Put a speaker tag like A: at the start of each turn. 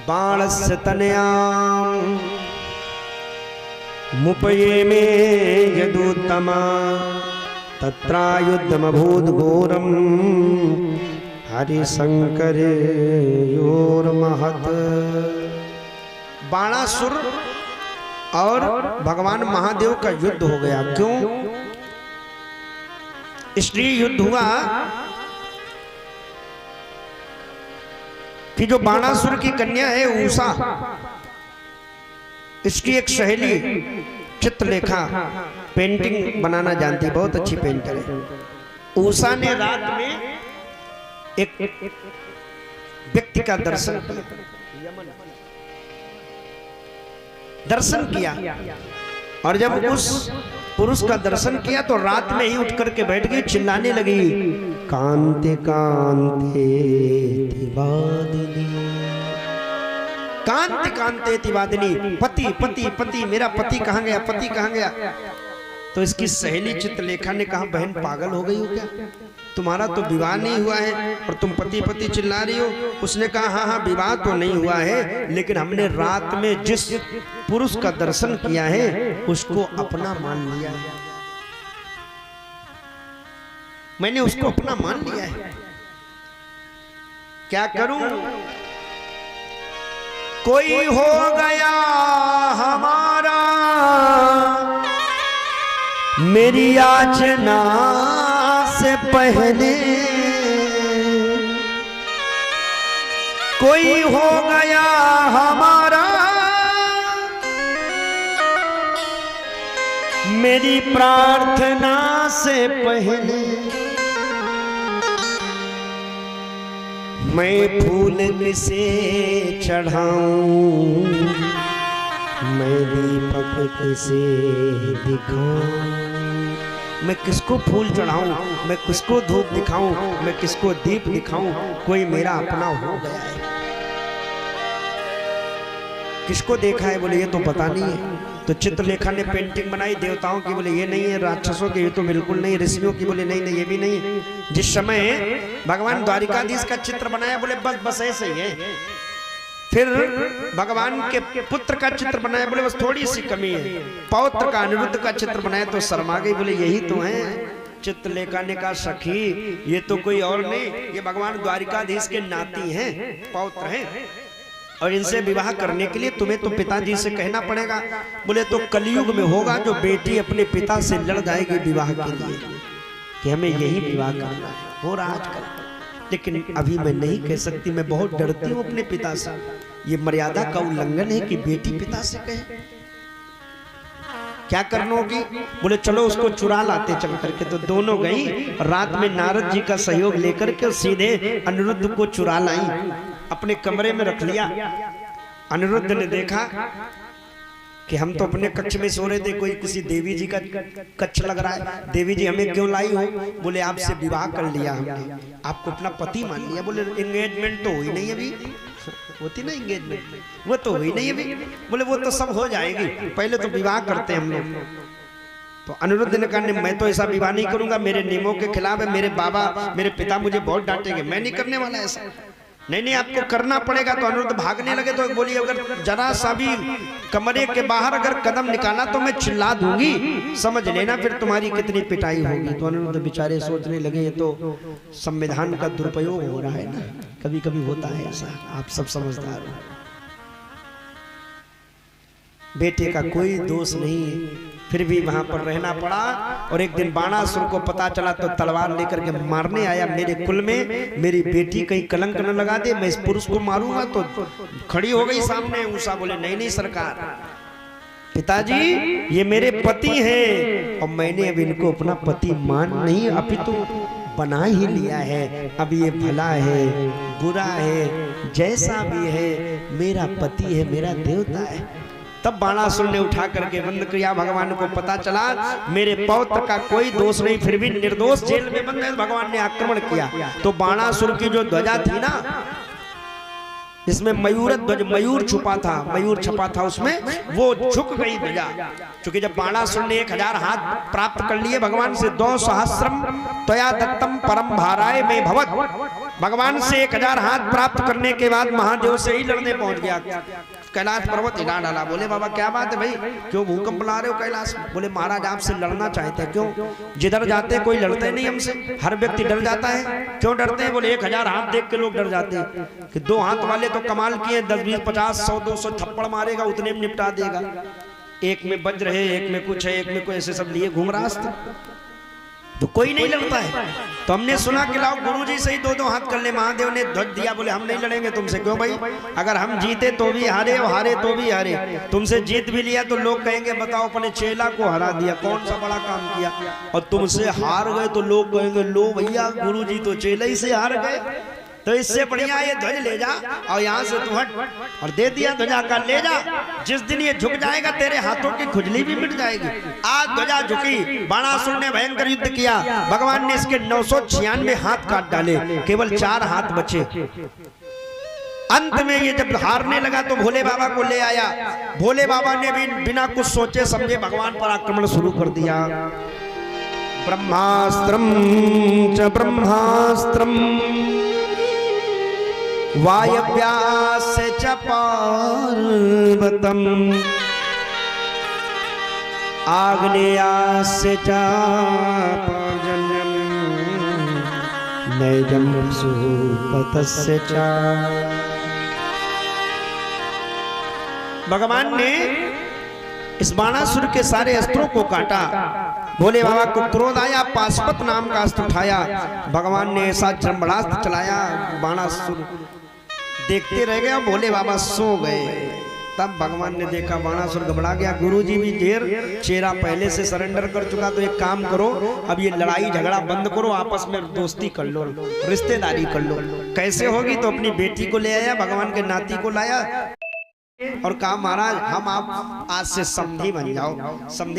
A: बाणस्य तनयाम् मुपये मे यदुत्तमा तत्रायुद्धमभूत् घोरम् हरिशंकरयोर्महत्। बाणासुर और भगवान महादेव का युद्ध हो गया। क्यों? इसलिए युद्ध हुआ कि जो बाणासुर की कन्या है उषा, इसकी एक सहेली चित्रलेखा पेंटिंग बनाना जानती, बहुत अच्छी पेंटर है। उषा ने रात में एक व्यक्ति का दर्शन किया और जब उस पुरुष का दर्शन किया तो रात में ही उठ करके बैठ गई, चिल्लाने लगी, कांते कांते तिवादिनी, कांते कांते तिवादिनी, पति पति पति, मेरा पति कहाँ गया, पति कहाँ गया। तो इसकी सहेली चित्रलेखा ने कहा, बहन पागल हो गई हो क्या, तुम्हारा तो विवाह नहीं हुआ है और तुम पति पति चिल्ला रही हो। उसने कहा, हाँ हाँ विवाह तो नहीं हुआ है, लेकिन हमने रात में जिस पुरुष का दर्शन किया है उसको अपना मान लिया है, मैंने उसको अपना मान लिया है, क्या करूं। कोई हो गया हमारा मेरी याचना से पहले, कोई हो गया हमारा मेरी प्रार्थना से पहले, मैं फूल किसे चढ़ाऊं, मैं दीपक किसे दिखाऊं, मैं किसको फूल चढ़ाऊं, मैं किसको धूप दिखाऊं, मैं किसको दीप दिखाऊं, कोई मेरा अपना हो गया है। किसको देखा है, बोले ये तो पता नहीं है। तो चित्रलेखा ने पेंटिंग बनाई देवताओं की, बोले ये नहीं है, राक्षसों की ये तो बिल्कुल नहीं, ऋषियों की, बोले नहीं नहीं ये भी नहीं। जिस समय भगवान द्वारिकाधीश का चित्र बनाया, बोले बस बस ऐसे ही है। फिर भगवान के पुत्र का चित्र बनाया, बोले बस थोड़ी सी कमी है। पौत्र का अनिरुद्ध का चित्र बनाया तो शर्मा गई, बोले यही तो है। चित्रलेखा ने कहा, सखी ये तो कोई और नहीं, ये भगवान द्वारिकाधीश के नाती हैं, पौत्र हैं, और इनसे विवाह करने के लिए तुम्हें तो पिताजी से कहना पड़ेगा। बोले तो कलयुग में होगा जो बेटी अपने पिता से लड़ जाएगी विवाह के लिए कि हमें यही विवाह करना है, हो रहा आजकल, लेकिन अभी मैं नहीं कह सकती, मैं बहुत डरती हूँ अपने पिता से। ये मर्यादा का उल्लंघन है कि बेटी पिता से कहे। क्या करना होगी, बोले चलो उसको चुरा लाते चल करके। तो दोनों गई, रात में नारद जी का सहयोग लेकर के सीधे अनिरुद्ध को चुरा लाई, अपने कमरे में रख लिया। अनिरुद्ध ने देखा कि हम तो अपने कक्ष में सो रहे थे, कोई किसी देवी जी का कक्ष लग रहा है, देवी जी हमें क्यों लाई हो। बोले आपसे विवाह कर लिया हमने, आपको अपना पति मान लिया। बोले एंगेजमेंट तो हुई नहीं अभी, होती ना एंगेजमेंट, वो तो हुई नहीं अभी। बोले वो तो सब हो जाएगी, पहले तो विवाह करते हैं हम लोग। तो अनिरुद्ध ने कहा, मैं तो ऐसा विवाह नहीं करूंगा, मेरे नियमों के खिलाफ है, मेरे बाबा मेरे पिता मुझे बहुत डांटेंगे, मैं नहीं करने वाला ऐसा। नहीं नहीं आपको करना पड़ेगा। तो अनिरुद्ध भागने लगे। तो बोली अगर जरा सा भी कमरे के बाहर अगर कदम निकाला तो मैं चिल्ला दूंगी, समझ लेना फिर तुम्हारी कितनी पिटाई होगी। तो अनिरुद्ध बेचारे सोचने लगे ये तो संविधान का दुरुपयोग हो रहा है ना, कभी कभी होता है ऐसा, आप सब समझदार हो। बेटे का कोई दोष नहीं, फिर भी वहां पर रहना पड़ा। और एक दिन बाणासुर को पता चला तो तलवार लेकर के मारने आया। मेरे कुल में मेरी बेटी कहीं कलंक न लगा दे, मैं इस पुरुष को मारूंगा। तो खड़ी हो गई सामने उषा, बोले नहीं नहीं सरकार, पिताजी ये मेरे पति हैं और मैंने अब इनको अपना पति मान नहीं अपितु बना ही लिया है। अब ये भला है बुरा है जैसा भी है, मेरा पति है, मेरा देवता है। तब बाणासुर ने उठा करके बंद किया। भगवान को पता चला मेरे पौत्र का कोई दोष नहीं, फिर भी निर्दोष जेल में बंद है। भगवान ने आक्रमण किया तो बाणासुर की जो ध्वजा थी ना, इसमें मयूर ध्वज, मयूर छुपा था, मयूर छपा था उसमें, वो झुक गई ध्वजा। क्योंकि जब बाणासुर ने 1000 हाथ प्राप्त कर लिए भगवान से, 2 सहस्रम त्वया दत्तम परम भाराय में भवत, भगवान से 1000 हाथ प्राप्त करने के बाद महादेव से ही लड़ने पहुंच गया। कैलाश पर्वत हिला डाला। बोले बाबा क्या बात है भाई, क्यों भूकंप ला रहे हो कैलाश? बोले महाराज आपसे लड़ना चाहते हैं। क्यों? जिधर जाते कोई लड़ते नहीं हमसे, हर व्यक्ति डर जाता है। क्यों डरते हैं? बोले 1000 हाथ देख के लोग डर जाते हैं कि 2 हाथ वाले तो कमाल किए, 10 20 50 100 200 थप्पड़ मारेगा उतने में निपटा देगा। एक में वज्र है, एक में कुछ है, एक में कोई ऐसे सब लिए घूम रहा था, तो कोई नहीं लड़ता है। तो हमने सुना कि लाओ गुरुजी से ही 2-2 हाथ कर ले। महादेव ने ध्वज दिया, बोले हम नहीं लड़ेंगे तुमसे। क्यों भाई? अगर हम जीते तो भी हारे और हारे तो भी हारे, तुमसे जीत भी लिया तो लोग कहेंगे बताओ अपने चेला को हरा दिया, कौन सा बड़ा काम किया। और तुमसे हार गए तो लोग कहेंगे लो भैया गुरुजी तो चेला ही से हार गए। तो इससे बढ़िया ये ध्वज ले जा और यहाँ से तू हट। और दे दिया ध्वजा का, ले जा। जिस दिन ये झुक जाएगा तेरे हाथों की खुजली भी मिट जाएगी। आज ध्वजा झुकी, बाणासुर ने भयंकर युद्ध किया। भगवान ने इसके 996 हाथ काट डाले, केवल 4 हाथ बचे। अंत में ये जब हारने लगा तो भोले बाबा को ले आया। भोले बाबा ने भी बिना कुछ सोचे समझे भगवान पर आक्रमण शुरू कर दिया। ब्रह्मास्त्रम च ब्रह्मास्त्रम वायव्यास च पार्वतम आग्नेयास च पर्जन्यम नैजं सुपतस्य च। भगवान ने इस बाणासुर के सारे अस्त्रों को काटा। भोले बाबा को क्रोध आया, पाशुपत नाम का अस्त्र उठाया। भगवान ने ऐसा ब्रह्मास्त्र चलाया, बाणासुर देखते रह गए। भोले बाबा सो गए। तब भगवान ने देखा बाणासुर घबरा गया। गुरुजी भी देर, चेहरा पहले से सरेंडर कर चुका। तो एक काम करो, अब ये लड़ाई झगड़ा बंद करो, आपस में दोस्ती कर लो, रिश्तेदारी कर लो। कैसे होगी? तो अपनी बेटी को ले आया, भगवान के नाती को लाया और कहा महाराज हम आप आज से समधी बन जाओ। समधी